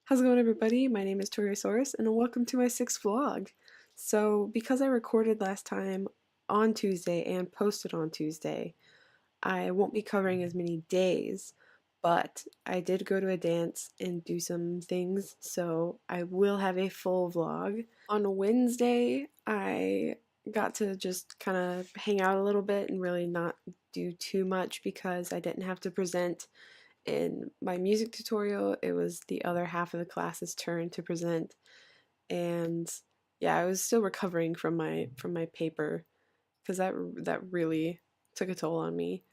How's it going, everybody? My name is Toriosaurus, and welcome to my sixth vlog. So, because I recorded last time on Tuesday and posted on Tuesday, I won't be covering as many days, but I did go to a dance and do some things, so I will have a full vlog. On Wednesday, I got to just kind of hang out a little bit and really not do too much because I didn't have to present in my music tutorial. It was the other half of the class's turn to present, and yeah, I was still recovering from my paper because that really took a toll on me.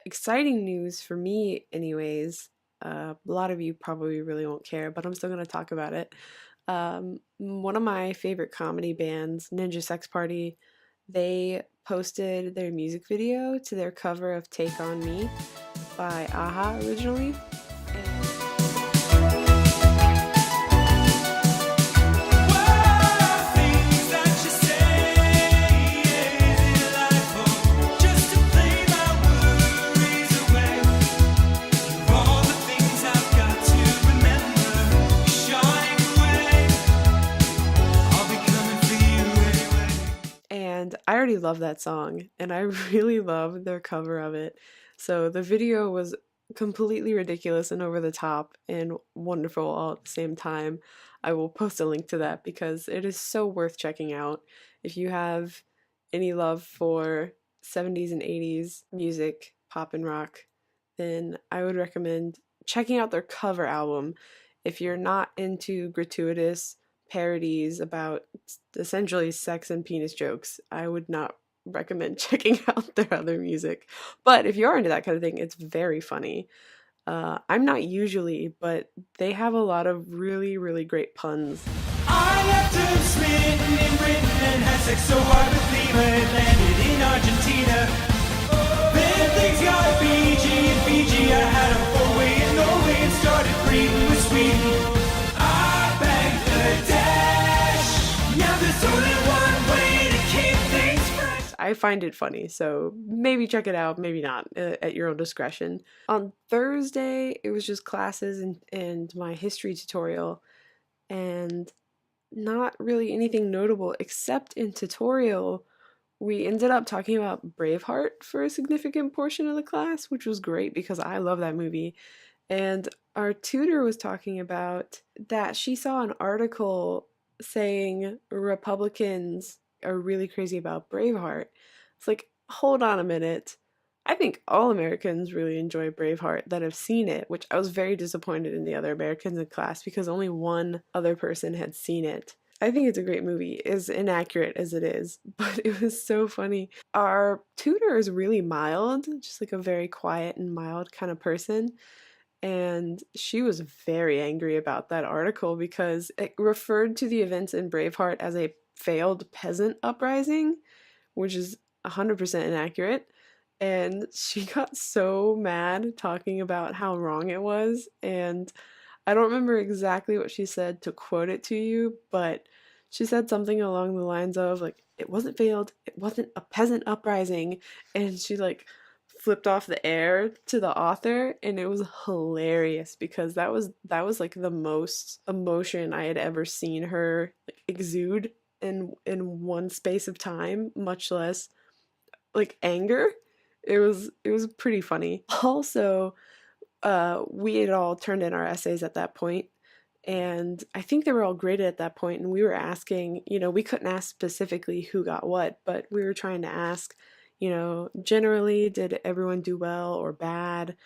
Exciting news for me, anyways. A lot of you probably really won't care, but I'm still gonna talk about it. One of my favorite comedy bands, Ninja Sex Party, they posted their music video to their cover of Take On Me by AHA originally. And I already love that song, and I really love their cover of it. So the video was completely ridiculous and over the top and wonderful all at the same time. I will post a link to that because it is so worth checking out. If you have any love for 70s and 80s music, pop and rock, then I would recommend checking out their cover album. If you're not into gratuitous parodies about essentially sex and penis jokes, I would not recommend checking out their other music. But if you are into that kind of thing, it's very funny. I'm not usually, but they have a lot of really, really great puns. I left him smitten in Britain and had sex so hard with Lima it landed in Argentina. Then things got Fiji and Fiji. I had a four-way in Norway and started breeding with Sweden. I banged the dash. Now there's only one way to keep things fresh. I find it funny, so maybe check it out, maybe not, at your own discretion. On Thursday, it was just classes and my history tutorial, and not really anything notable except in tutorial we ended up talking about Braveheart for a significant portion of the class, which was great because I love that movie. And our tutor was talking about that she saw an article saying Republicans are really crazy about Braveheart. It's like, hold on a minute. I think all Americans really enjoy Braveheart that have seen it, which I was very disappointed in the other Americans in class because only one other person had seen it. I think it's a great movie, as inaccurate as it is, but it was so funny. Our tutor is really mild, just like a very quiet and mild kind of person, and she was very angry about that article because it referred to the events in Braveheart as a failed peasant uprising, which is 100% inaccurate. And she got so mad talking about how wrong it was, and I don't remember exactly what she said to quote it to you, but she said something along the lines of like, it wasn't failed, it wasn't a peasant uprising, and she like flipped off the air to the author, and it was hilarious because that was like the most emotion I had ever seen her like exude in one space of time, much less like anger. It was pretty funny. Also, we had all turned in our essays at that point, and I think they were all graded at that point, and we were asking, we couldn't ask specifically who got what, but we were trying to ask, generally, did everyone do well or bad,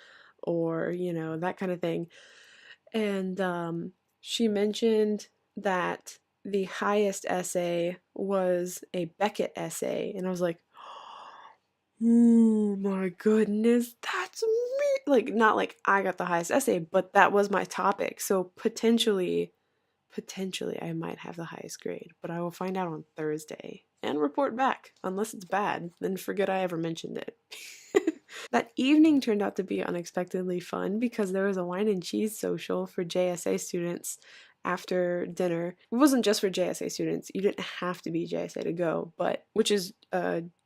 or, that kind of thing. And she mentioned that the highest essay was a Beckett essay, and I was like, oh my goodness, that's me. Like, not like I got the highest essay, but that was my topic. So potentially I might have the highest grade, but I will find out on Thursday and report back. Unless it's bad, then forget I ever mentioned it. That evening turned out to be unexpectedly fun because there was a wine and cheese social for JSA students after dinner. It wasn't just for JSA students. You didn't have to be JSA to go, but which is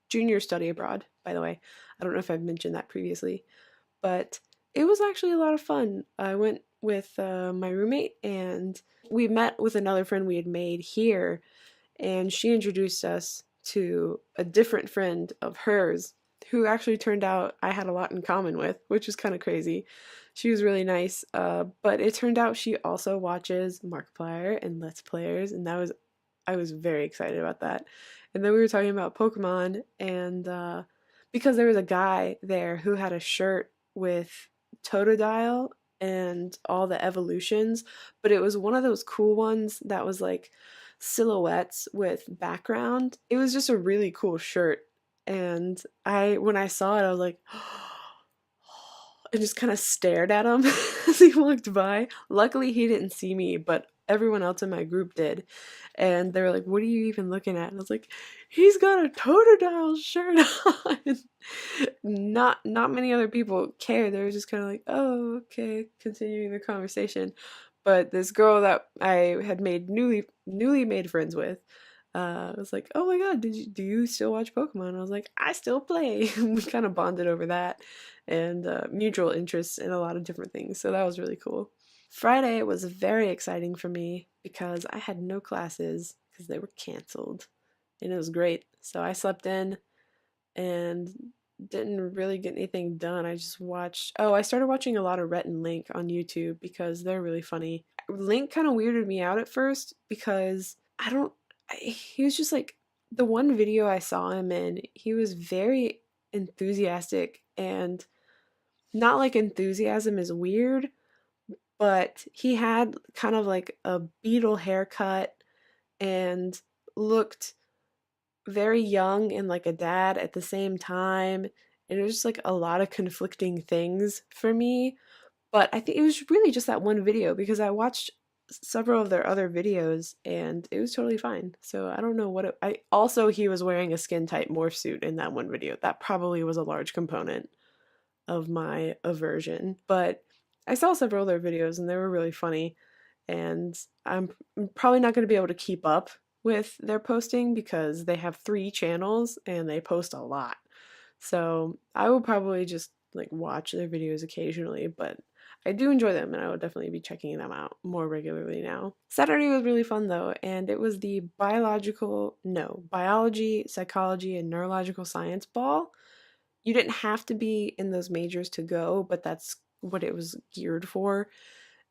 junior study abroad, by the way. I don't know if I've mentioned that previously, but it was actually a lot of fun. I went with my roommate, and we met with another friend we had made here, and she introduced us to a different friend of hers who actually turned out I had a lot in common with, which is kind of crazy. She was really nice, but it turned out she also watches Markiplier and Let's Players, and I was very excited about that. And then we were talking about Pokemon, and because there was a guy there who had a shirt with Totodile and all the evolutions, but it was one of those cool ones that was like silhouettes with background. It was just a really cool shirt. And when I saw it, I was like, and just kind of stared at him as he walked by. Luckily, he didn't see me, but everyone else in my group did. And they were like, "What are you even looking at?" And I was like, "He's got a Totodile shirt on." Not many other people cared. They were just kind of like, "Oh, okay," continuing the conversation. But this girl that I had made newly made friends with, was like, "Oh my god, do you still watch Pokemon?" I was like, "I still play." We kind of bonded over that, and mutual interests in a lot of different things. So that was really cool. Friday was very exciting for me because I had no classes because they were canceled, and it was great. So I slept in and didn't really get anything done. I just watched. Oh, I started watching a lot of Rhett and Link on YouTube because they're really funny. Link kind of weirded me out at first because he was just like, the one video I saw him in, he was very enthusiastic, and not like enthusiasm is weird, but he had kind of like a beetle haircut and looked very young and like a dad at the same time. And it was just like a lot of conflicting things for me. But I think it was really just that one video because I watched several of their other videos and it was totally fine. So I don't know what I also, he was wearing a skin tight morph suit in that one video. That probably was a large component of my aversion. But I saw several other videos and they were really funny. And I'm probably not going to be able to keep up with their posting because they have 3 channels and they post a lot. So I will probably just like watch their videos occasionally, but I do enjoy them and I will definitely be checking them out more regularly now. Saturday was really fun though, and it was the biology, psychology, and neurological science ball. You didn't have to be in those majors to go, but that's what it was geared for.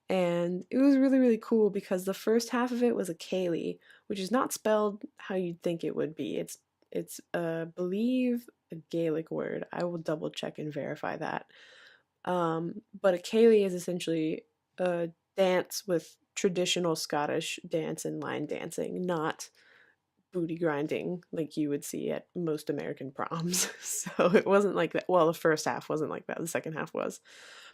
And it was really, really cool because the first half of it was a Kaylee, which is not spelled how you'd think it would be. It's believe a Gaelic word. I will double check and verify that. But a Kaylee is essentially a dance with traditional Scottish dance and line dancing, not booty grinding like you would see at most American proms. So it wasn't like that. Well, the first half wasn't like that. The second half was.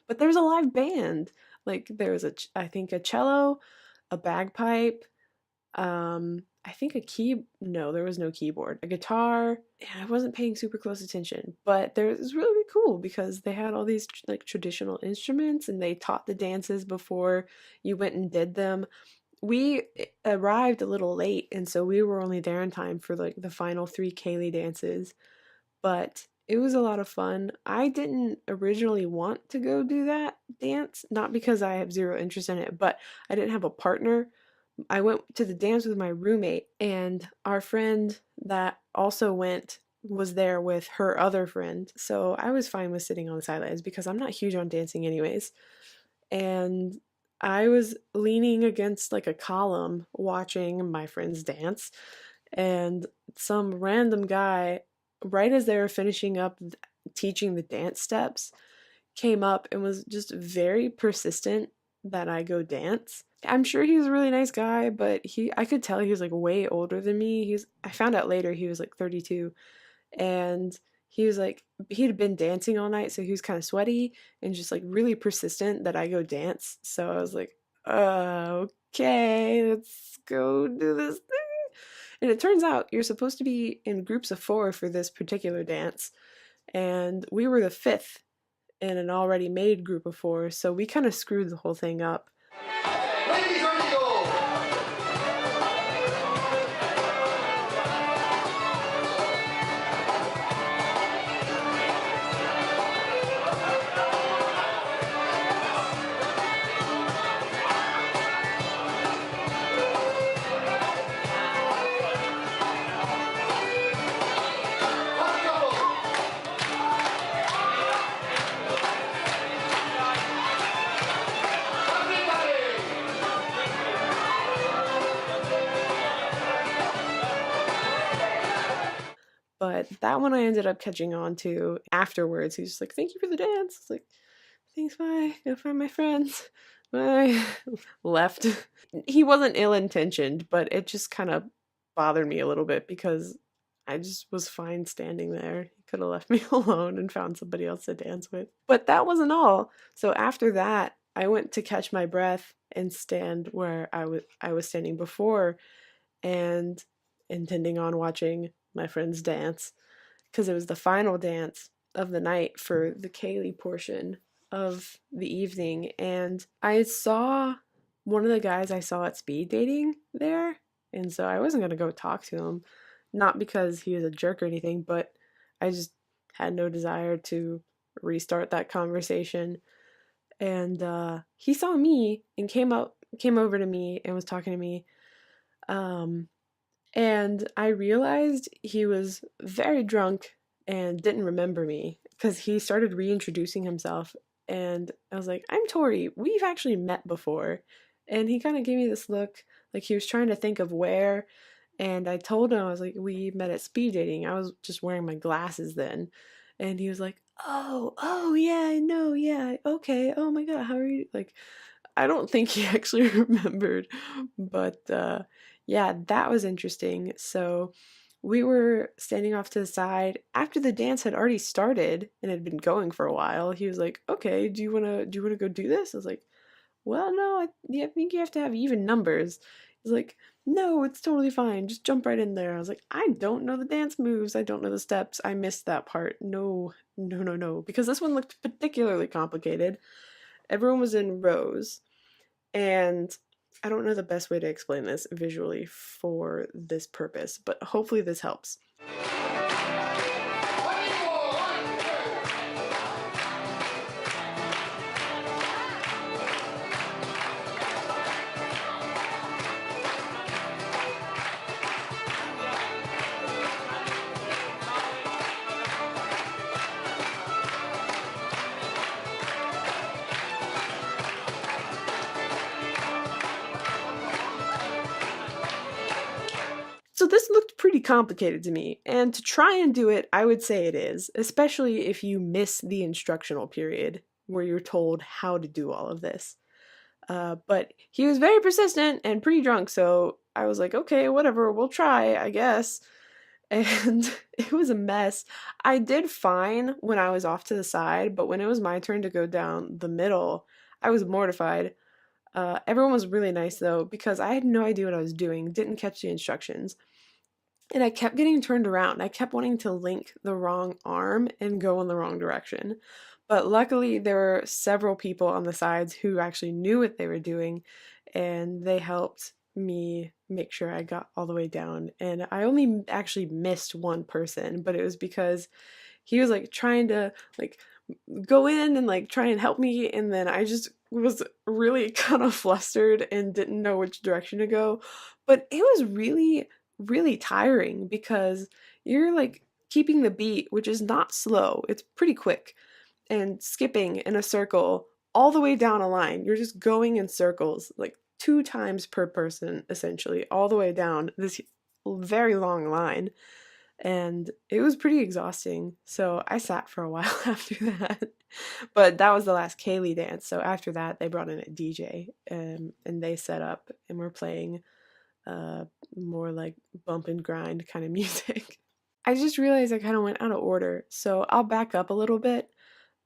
But there was a live band. Like there was I think a cello, a bagpipe, I think no, there was no keyboard, a guitar. And I wasn't paying super close attention, but it was really, really cool because they had all these like traditional instruments and they taught the dances before you went and did them. We arrived a little late, and so we were only there in time for like the final 3 Kaylee dances, but it was a lot of fun. I didn't originally want to go do that dance, not because I have zero interest in it, but I didn't have a partner. I went to the dance with my roommate, and our friend that also went was there with her other friend. So I was fine with sitting on the sidelines because I'm not huge on dancing anyways. And I was leaning against like a column watching my friends dance, and some random guy, right as they were finishing up teaching the dance steps, came up and was just very persistent that I go dance. I'm sure he was a really nice guy, but I could tell he was like way older than me. I found out later he was like 32, and he was like, he'd been dancing all night, so he was kind of sweaty and just like really persistent that I go dance. So I was like, okay, let's go do this thing. And it turns out you're supposed to be in groups of 4 for this particular dance, and we were the 5th in an already made group of 4, so we kind of screwed the whole thing up. Ladies, ready to go! But that one I ended up catching on to afterwards. He was just like, "Thank you for the dance." It's like, "Thanks, bye. Go find my friends." Bye. Left. He wasn't ill-intentioned, but it just kind of bothered me a little bit because I just was fine standing there. He could have left me alone and found somebody else to dance with. But that wasn't all. So after that, I went to catch my breath and stand where I was standing before, and intending on watching my friends dance because it was the final dance of the night for the Kaylee portion of the evening. And I saw one of the guys I saw at speed dating there, and so I wasn't going to go talk to him, not because he was a jerk or anything, but I just had no desire to restart that conversation. And he saw me and came over to me and was talking to me. And I realized he was very drunk and didn't remember me because he started reintroducing himself. And I was like, "I'm Tori. We've actually met before." And he kind of gave me this look like he was trying to think of where. And I told him, I was like, "We met at speed dating." I was just wearing my glasses then. And he was like, "Oh, yeah, I know. Yeah, okay. Oh my God, how are you?" Like, I don't think he actually remembered, but yeah, that was interesting. So we were standing off to the side after the dance had already started and had been going for a while. He was like, "Okay, do you wanna go do this?" I was like, "Well, no, I think you have to have even numbers." He's like, "No, it's totally fine. Just jump right in there." I was like, "I don't know the dance moves. I don't know the steps. I missed that part. No, no, no, no." Because this one looked particularly complicated. Everyone was in rows, and I don't know the best way to explain this visually for this purpose, but hopefully this helps. So this looked pretty complicated to me, and to try and do it, I would say it is, especially if you miss the instructional period where you're told how to do all of this. But he was very persistent and pretty drunk, so I was like, "Okay, whatever, we'll try, I guess." And it was a mess. I did fine when I was off to the side, but when it was my turn to go down the middle, I was mortified. Everyone was really nice though, because I had no idea what I was doing, didn't catch the instructions. And I kept getting turned around. I kept wanting to link the wrong arm and go in the wrong direction. But luckily, there were several people on the sides who actually knew what they were doing, and they helped me make sure I got all the way down. And I only actually missed one person, but it was because he was like trying to like go in and like try and help me, and then I just was really kind of flustered and didn't know which direction to go. But it was really tiring because you're like keeping the beat, which is not slow, it's pretty quick, and skipping in a circle all the way down a line. You're just going in circles like 2 times per person, essentially, all the way down this very long line. And it was pretty exhausting. So I sat for a while after that. But that was the last Kaylee dance. So after that, they brought in a DJ, and they set up and were playing more like bump and grind kind of music. I just realized I kind of went out of order. So I'll back up a little bit.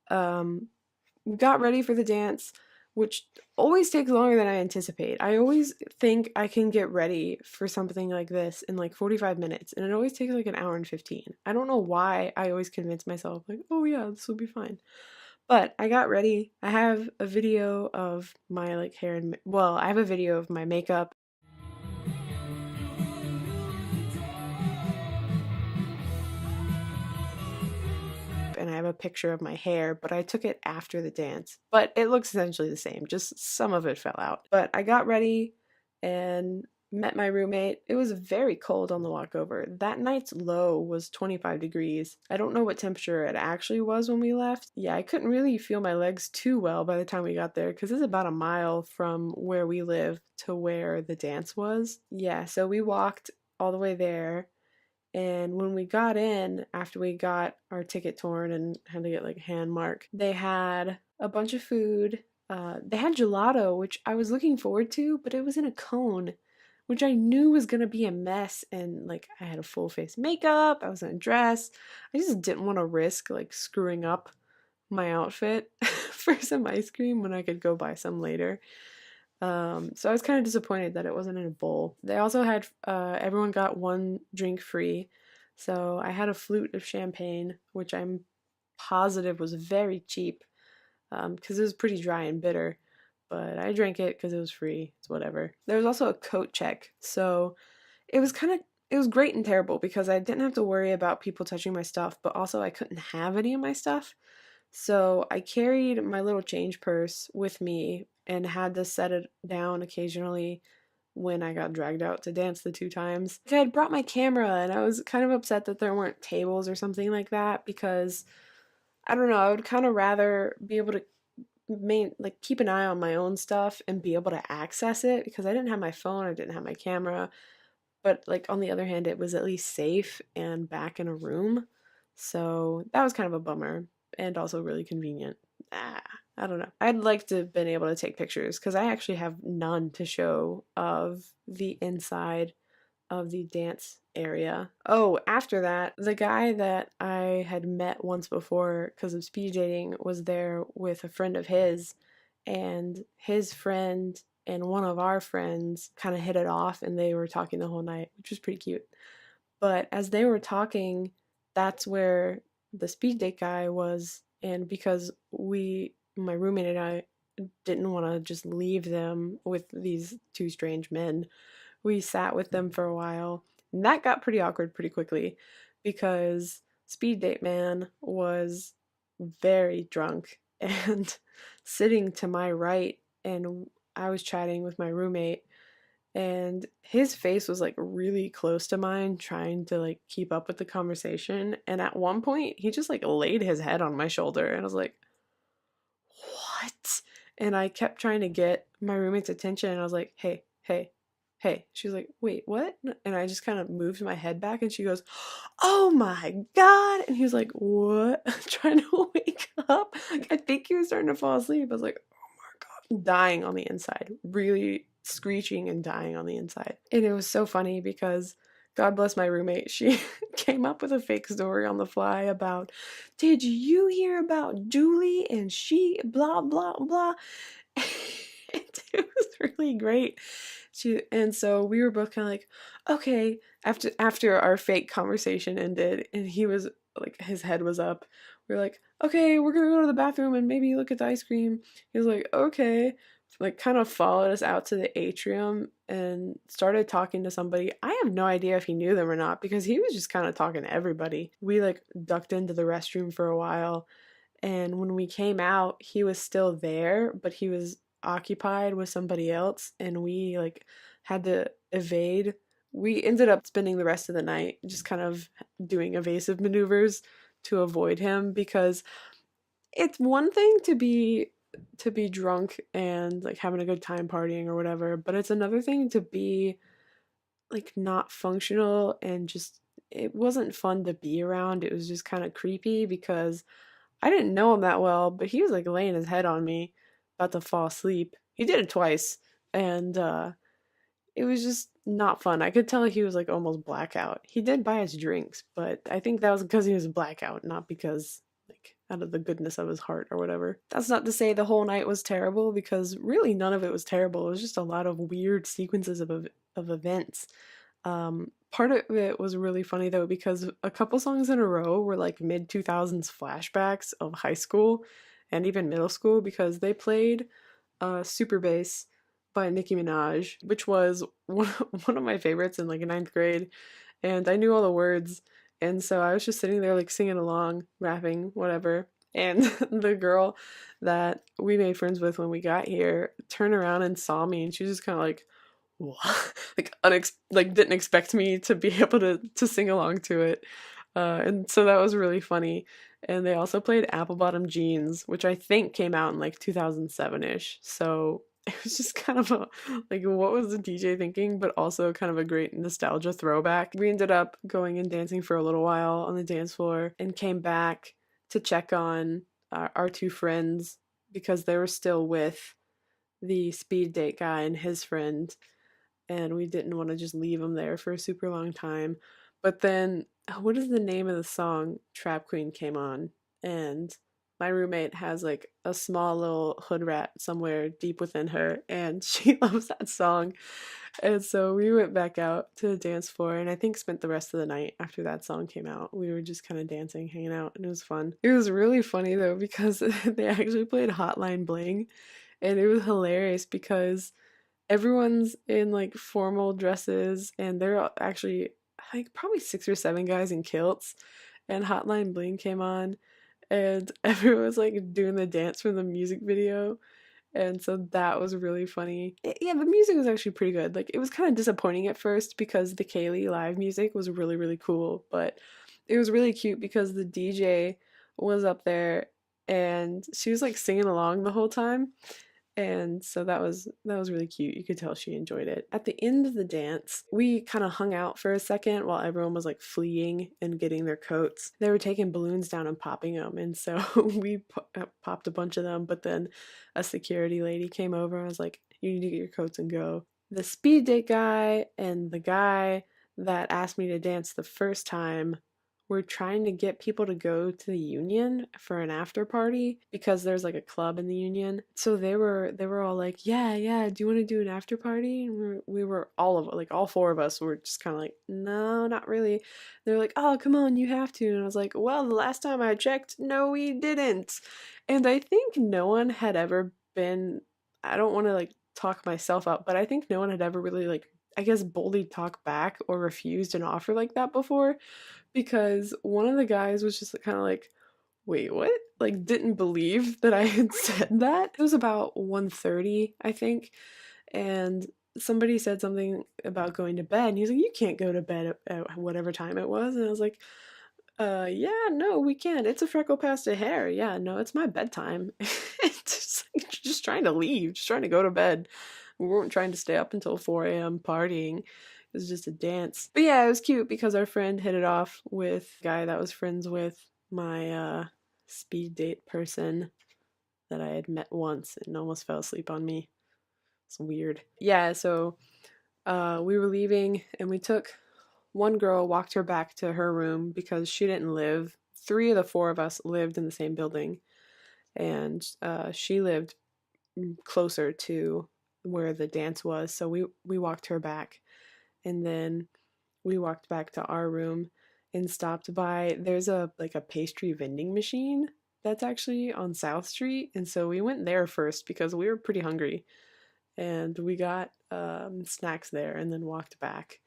Got ready for the dance, which always takes longer than I anticipate. I always think I can get ready for something like this in like 45 minutes, and it always takes like an hour and 15. I don't know why I always convince myself like, "Oh yeah, this will be fine." But I got ready. I have a video of my like hair and I have a video of my makeup. And I have a picture of my hair, but I took it after the dance. But it looks essentially the same, just some of it fell out. But I got ready and met my roommate. It was very cold on the walk over. That night's low was 25 degrees. I don't know what temperature it actually was when we left. Yeah, I couldn't really feel my legs too well by the time we got there because it's about a mile from where we live to where the dance was. Yeah, so we walked all the way there, And when we got in, after we got our ticket torn and had to get like hand mark, they had a bunch of food. They had gelato, which I was looking forward to, but it was in a cone, which I knew was gonna be a mess. And like I had a full face makeup, I was in a dress. I just didn't want to risk like screwing up my outfit for some ice cream when I could go buy some later. So I was kind of disappointed that it wasn't in a bowl. They also had everyone got one drink free. So I had a flute of champagne, which I'm positive was very cheap because it was pretty dry and bitter. But I drank it because it was free. It's whatever. There was also a coat check. So it was it was great and terrible because I didn't have to worry about people touching my stuff, but also I couldn't have any of my stuff. So I carried my little change purse with me and had to set it down occasionally when I got dragged out to dance the 2 times. I had brought my camera and I was kind of upset that there weren't tables or something like that because I don't know, I would kind of rather be able to keep an eye on my own stuff and be able to access it because I didn't have my phone, I didn't have my camera, but like on the other hand it was at least safe and back in a room. So that was kind of a bummer and also really convenient. I don't know. I'd like to have been able to take pictures because I actually have none to show of the inside of the dance area. Oh, after that, the guy that I had met once before because of speed dating was there with a friend of his, and his friend and one of our friends kind of hit it off and they were talking the whole night, which was pretty cute. But as they were talking, that's where the speed date guy was, and because my roommate and I didn't want to just leave them with these two strange men, we sat with them for a while. And that got pretty awkward pretty quickly because speed date man was very drunk and sitting to my right, and I was chatting with my roommate and his face was like really close to mine trying to like keep up with the conversation, and at one point he just like laid his head on my shoulder and I was like, what? And I kept trying to get my roommate's attention and I was like, hey, hey, hey. She was like, wait, what? And I just kind of moved my head back and she goes, oh my god. And he was like, what? Trying to wake up. I think he was starting to fall asleep. I was like, oh my god, dying on the inside, really screeching and dying on the inside. And it was so funny because God bless my roommate, she came up with a fake story on the fly about, did you hear about Julie and she blah blah blah. It was really great. And so we were both kind of like, okay, after our fake conversation ended and he was like, his head was up, we were like, okay, we're gonna go to the bathroom and maybe look at the ice cream. He was like, okay, like kind of followed us out to the atrium and started talking to somebody. I have no idea if he knew them or not because he was just kind of talking to everybody. We like ducked into the restroom for a while, and when we came out he was still there but he was occupied with somebody else and we like had to evade. We ended up spending the rest of the night just kind of doing evasive maneuvers to avoid him because it's one thing to be drunk and like having a good time partying or whatever, but it's another thing to be like not functional and just it wasn't fun to be around. It was just kind of creepy because I didn't know him that well, but he was like laying his head on me about to fall asleep. He did it twice and it was just not fun. I could tell he was like almost blackout. He did buy us drinks, but I think that was because he was blackout, not because like out of the goodness of his heart or whatever. That's not to say the whole night was terrible because really none of it was terrible. It was just a lot of weird sequences of events. Part of it was really funny though because a couple songs in a row were like mid 2000s flashbacks of high school and even middle school because they played Super Bass by Nicki Minaj, which was one of my favorites in like 9th grade, and I knew all the words, and so I was just sitting there like singing along, rapping, whatever, and the girl that we made friends with when we got here turned around and saw me and she was just kind of like, what? Like didn't expect me to be able to sing along to it, and so that was really funny. And they also played Apple Bottom Jeans, which I think came out in like 2007ish, so it was just kind of a, like, what was the DJ thinking, but also kind of a great nostalgia throwback. We ended up going and dancing for a little while on the dance floor and came back to check on our two friends because they were still with the speed date guy and his friend, and we didn't want to just leave them there for a super long time. But then, what is the name of the song? Trap Queen came on, and my roommate has like a small little hood rat somewhere deep within her, and she loves that song. And so we went back out to the dance floor, and I think spent the rest of the night after that song came out. We were just kind of dancing, hanging out, and it was fun. It was really funny though because they actually played Hotline Bling, and it was hilarious because everyone's in like formal dresses, and they're actually like probably 6 or 7 guys in kilts, and Hotline Bling came on, and everyone was like doing the dance from the music video. And so that was really funny. Yeah, the music was actually pretty good. Like, it was kind of disappointing at first because the Kaylee live music was really, really cool, but it was really cute because the DJ was up there and she was like singing along the whole time. And so that was really cute. You could tell she enjoyed it. At the end of the dance, we kind of hung out for a second while everyone was like fleeing and getting their coats. They were taking balloons down and popping them, and so we popped a bunch of them. But then a security lady came over and was like, "You need to get your coats and go." The speed date guy and the guy that asked me to dance the first time were trying to get people to go to the Union for an after party because there's like a club in the Union. So they were all like, yeah, do you want to do an after party? And we were all of like all 4 of us were just kind of like, no, not really. They're like, oh, come on, you have to. And I was like, well, the last time I checked, no, we didn't. And I think no one had ever been, I don't want to like talk myself up, but I think no one had ever really like, I guess, boldly talked back or refused an offer like that before, because one of the guys was just kind of like, wait, what? Like, didn't believe that I had said that. It was about 1:30, I think, and somebody said something about going to bed, and he's like, you can't go to bed at whatever time it was. And I was like, yeah, no, we can't. It's a freckle past a hair. Yeah, no, it's my bedtime. It's just trying to leave, just trying to go to bed. We weren't trying to stay up until 4 a.m. partying. It was just a dance. But yeah, it was cute because our friend hit it off with a guy that was friends with my speed date person that I had met once and almost fell asleep on me. It's weird. Yeah, so we were leaving and we took one girl, walked her back to her room because she didn't live. 3 of the 4 of us lived in the same building, and she lived closer to where the dance was, so we walked her back, and then we walked back to our room and stopped by, there's a like a pastry vending machine that's actually on South Street, and so we went there first because we were pretty hungry, and we got snacks there and then walked back.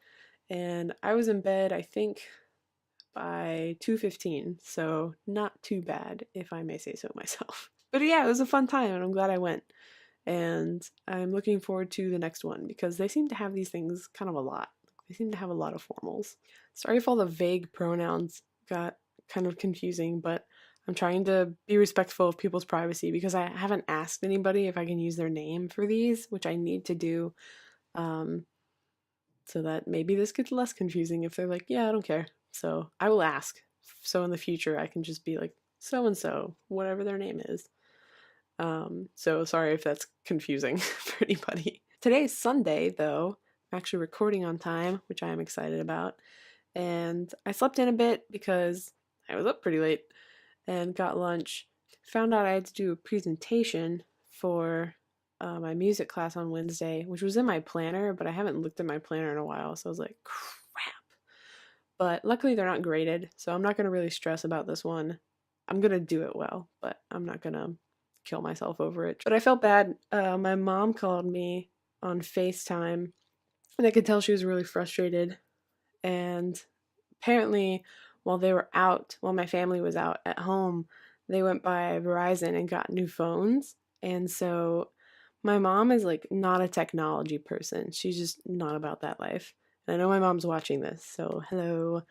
And I was in bed, I think, by 2:15, so not too bad, if I may say so myself. But yeah, it was a fun time, and I'm glad I went. And I'm looking forward to the next one because they seem to have these things kind of a lot. They seem to have a lot of formals. Sorry if all the vague pronouns got kind of confusing, but I'm trying to be respectful of people's privacy because I haven't asked anybody if I can use their name for these, which I need to do, so that maybe this gets less confusing if they're like, yeah, I don't care. So I will ask. So in the future, I can just be like, so-and-so, whatever their name is. So sorry if that's confusing for anybody. Today's Sunday, though. I'm actually recording on time, which I am excited about. And I slept in a bit because I was up pretty late and got lunch. Found out I had to do a presentation for my music class on Wednesday, which was in my planner, but I haven't looked at my planner in a while, so I was like, crap. But luckily they're not graded, so I'm not going to really stress about this one. I'm going to do it well, but I'm not going to kill myself over it. But I felt bad. My mom called me on FaceTime, and I could tell she was really frustrated. And apparently, while my family was out at home, they went by Verizon and got new phones. And so my mom is like not a technology person. She's just not about that life. And I know my mom's watching this, so hello.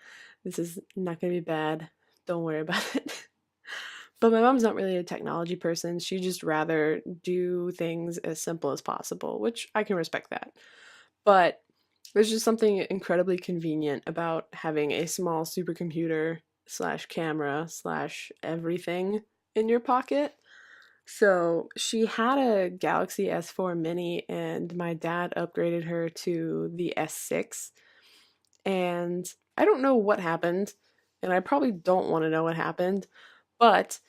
This is not going to be bad. Don't worry about it. But my mom's not really a technology person. She just rather do things as simple as possible, which I can respect that. But there's just something incredibly convenient about having a small supercomputer slash camera slash everything in your pocket. So she had a Galaxy S4 Mini, and my dad upgraded her to the S6. And I don't know what happened, and I probably don't want to know what happened, but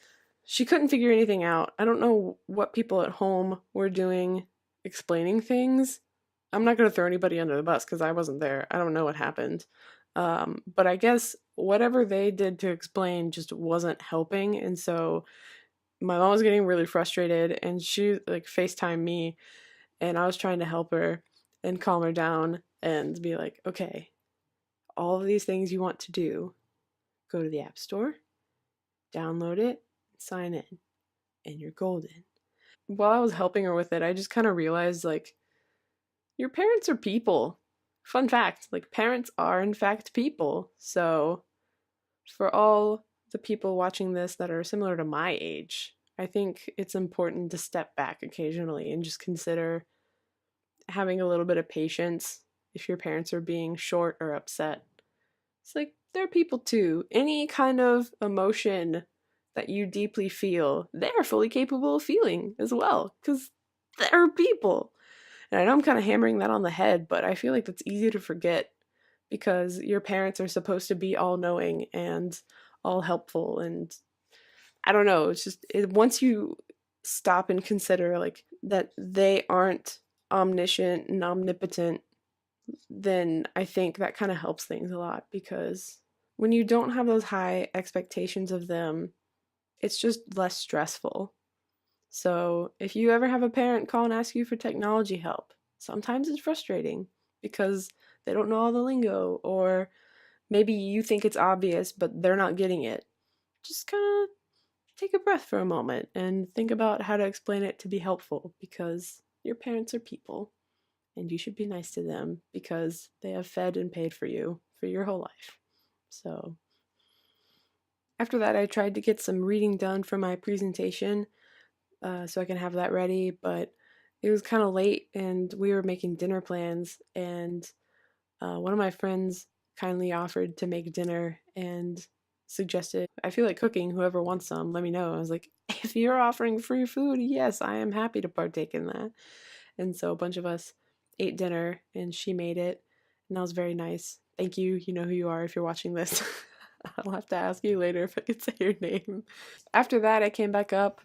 she couldn't figure anything out. I don't know what people at home were doing explaining things. I'm not going to throw anybody under the bus because I wasn't there. I don't know what happened. But I guess whatever they did to explain just wasn't helping. And so my mom was getting really frustrated, and she like FaceTimed me, and I was trying to help her and calm her down and be like, okay, all of these things you want to do, go to the App Store, download it, sign in, and you're golden. While I was helping her with it, I just kind of realized like, your parents are people. Fun fact, like, parents are in fact people. So, for all the people watching this that are similar to my age, I think it's important to step back occasionally and just consider having a little bit of patience if your parents are being short or upset. It's like, they're people too. Any kind of emotion that you deeply feel, they're fully capable of feeling as well, because they're people. And I know I'm kind of hammering that on the head, but I feel like that's easy to forget because your parents are supposed to be all knowing and all helpful. And I don't know, it's just, once you stop and consider like that they aren't omniscient and omnipotent, then I think that kind of helps things a lot, because when you don't have those high expectations of them, it's just less stressful. So if you ever have a parent call and ask you for technology help, sometimes it's frustrating because they don't know all the lingo, or maybe you think it's obvious but they're not getting it. Just kind of take a breath for a moment and think about how to explain it to be helpful, because your parents are people and you should be nice to them because they have fed and paid for you for your whole life. So after that, I tried to get some reading done for my presentation so I can have that ready, but it was kind of late and we were making dinner plans, and one of my friends kindly offered to make dinner and suggested, I feel like cooking, whoever wants some, let me know. I was like, if you're offering free food, yes, I am happy to partake in that. And so a bunch of us ate dinner and she made it, and that was very nice. Thank you. You know who you are if you're watching this. I'll have to ask you later if I can say your name. After that, I came back up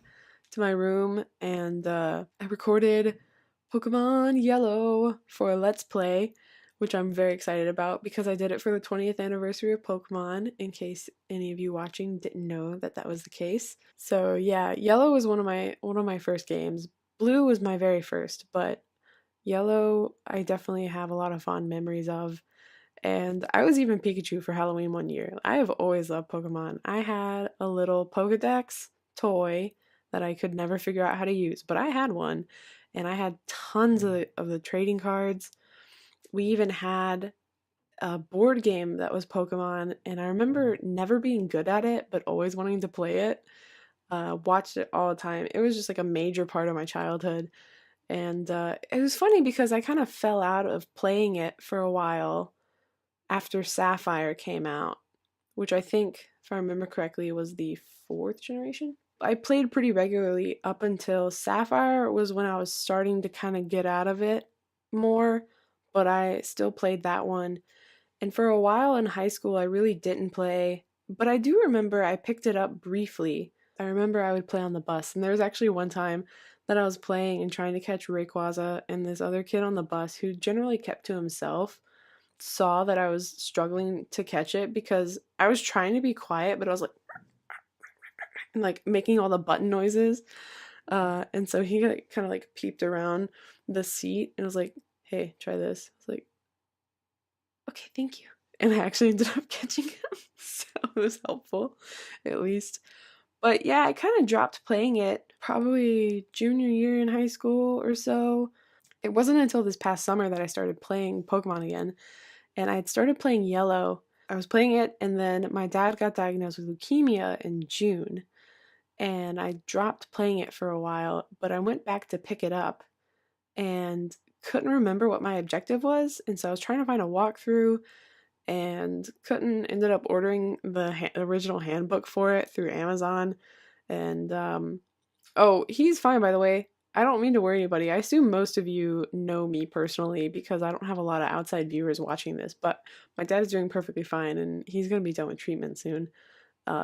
to my room and I recorded Pokemon Yellow for a Let's Play, which I'm very excited about because I did it for the 20th anniversary of Pokemon, in case any of you watching didn't know that that was the case. So yeah, Yellow was one of my first games. Blue was my very first, but Yellow I definitely have a lot of fond memories of. And I was even Pikachu for Halloween one year. I have always loved Pokemon. I had a little Pokedex toy that I could never figure out how to use, but I had one, and I had tons of the trading cards. We even had a board game that was Pokemon, and I remember never being good at it, but always wanting to play it. Watched it all the time. It was just like a major part of my childhood. And it was funny because I kind of fell out of playing it for a while after Sapphire came out, which I think, if I remember correctly, was the 4th generation. I played pretty regularly up until Sapphire was when I was starting to kind of get out of it more, but I still played that one. And for a while in high school, I really didn't play, but I do remember I picked it up briefly. I remember I would play on the bus, and there was actually one time that I was playing and trying to catch Rayquaza, and this other kid on the bus, who generally kept to himself, saw that I was struggling to catch it because I was trying to be quiet, but I was like, and like making all the button noises. And so he like, kind of like peeped around the seat and was like, hey, try this. I was like, okay, thank you. And I actually ended up catching him. So it was helpful, at least. But yeah, I kind of dropped playing it probably junior year in high school or so. It wasn't until this past summer that I started playing Pokemon again. And I had started playing Yellow. I was playing it, and then my dad got diagnosed with leukemia in June. and I dropped playing it for a while, but I went back to pick it up and couldn't remember what my objective was, and so I was trying to find a walkthrough and couldn't. Ended up ordering the original handbook for it through Amazon, and oh, he's fine, by the way. I don't mean to worry anybody. I assume most of you know me personally because I don't have a lot of outside viewers watching this, but my dad is doing perfectly fine and he's going to be done with treatment soon.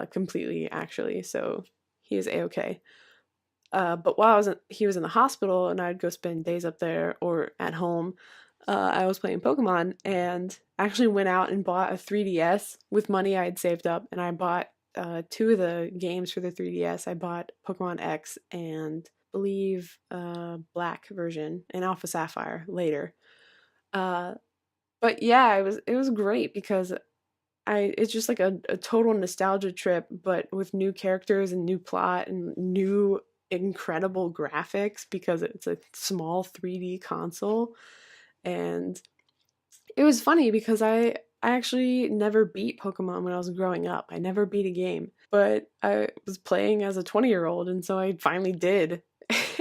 Completely, actually. So he is A-okay. But while he was in the hospital and I'd go spend days up there or at home, I was playing Pokemon and actually went out and bought a 3DS with money I had saved up, and I bought 2 of the games for the 3DS. I bought Pokemon X and I believe Black version and Alpha Sapphire later. But yeah, it was great because it's just like a total nostalgia trip, but with new characters and new plot and new incredible graphics because it's a small 3D console. And it was funny because I actually never beat Pokemon when I was growing up. I never beat a game, but I was playing as a 20-year-old, and so I finally did.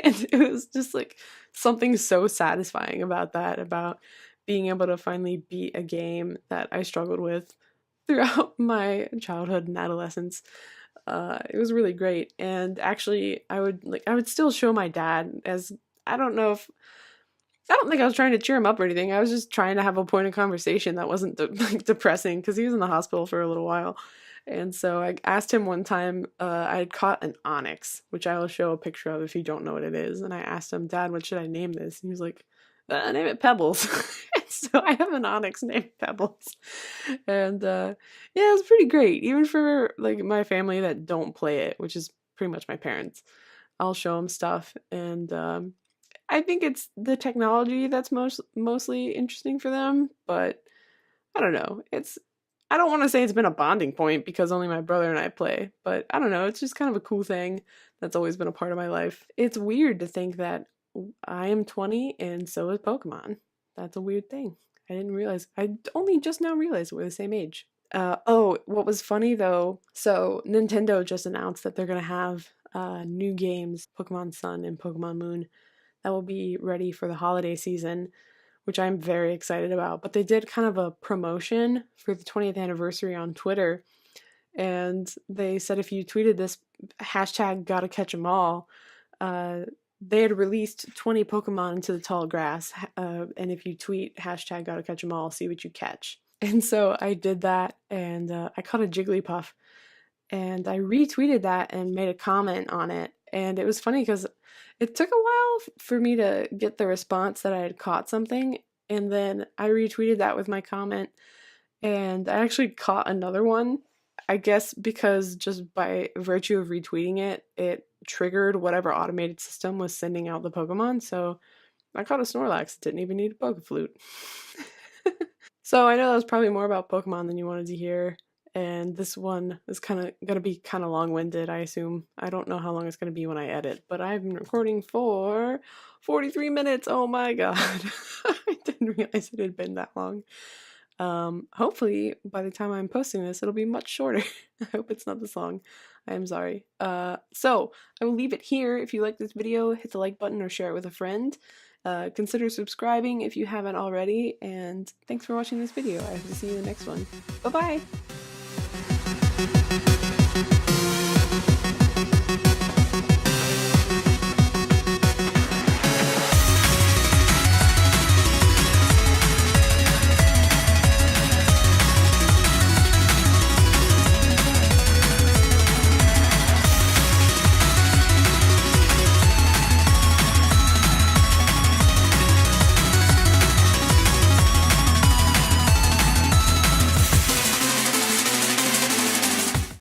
And it was just like something so satisfying about that, about being able to finally beat a game that I struggled with throughout my childhood and adolescence. It was really great, and actually, I would still show my dad. As I don't think I was trying to cheer him up or anything. I was just trying to have a point of conversation that wasn't like depressing because he was in the hospital for a little while. And so I asked him one time, I had caught an Onyx, which I will show a picture of if you don't know what it is. And I asked him, Dad, what should I name this? And he was like, name it Pebbles. So I have an Onyx named Pebbles. And yeah, it was pretty great. Even for like my family that don't play it, which is pretty much my parents. I'll show them stuff, and I think it's the technology that's mostly interesting for them, but I don't know. I don't want to say it's been a bonding point because only my brother and I play, but I don't know. It's just kind of a cool thing that's always been a part of my life. It's weird to think that I am 20 and so is Pokemon. That's a weird thing. I didn't realize. I only just now realized we're the same age. Oh, what was funny though, so Nintendo just announced that they're going to have new games, Pokemon Sun and Pokemon Moon, that will be ready for the holiday season, which I'm very excited about. But they did kind of a promotion for the 20th anniversary on Twitter, and they said if you tweeted this hashtag gotta catch 'em all, they had released 20 Pokemon into the tall grass, and if you tweet hashtag gotta catch 'em all, see what you catch. And so I did that, and I caught a Jigglypuff, and I retweeted that and made a comment on it. And it was funny because it took a while for me to get the response that I had caught something, and then I retweeted that with my comment, and I actually caught another one. I guess because just by virtue of retweeting it, it triggered whatever automated system was sending out the Pokemon, so I caught a Snorlax. Didn't even need a Pokeflute. So I know that was probably more about Pokemon than you wanted to hear. And this one is gonna be kind of long-winded, I assume. I don't know how long it's gonna be when I edit, but I've been recording for 43 minutes. Oh my god. I didn't realize it had been that long. Hopefully by the time I'm posting this, it'll be much shorter. I hope it's not this long. I am sorry. So I will leave it here. If you like this video, hit the like button or share it with a friend. Consider subscribing if you haven't already, and thanks for watching this video. I hope to see you in the next one. Bye-bye!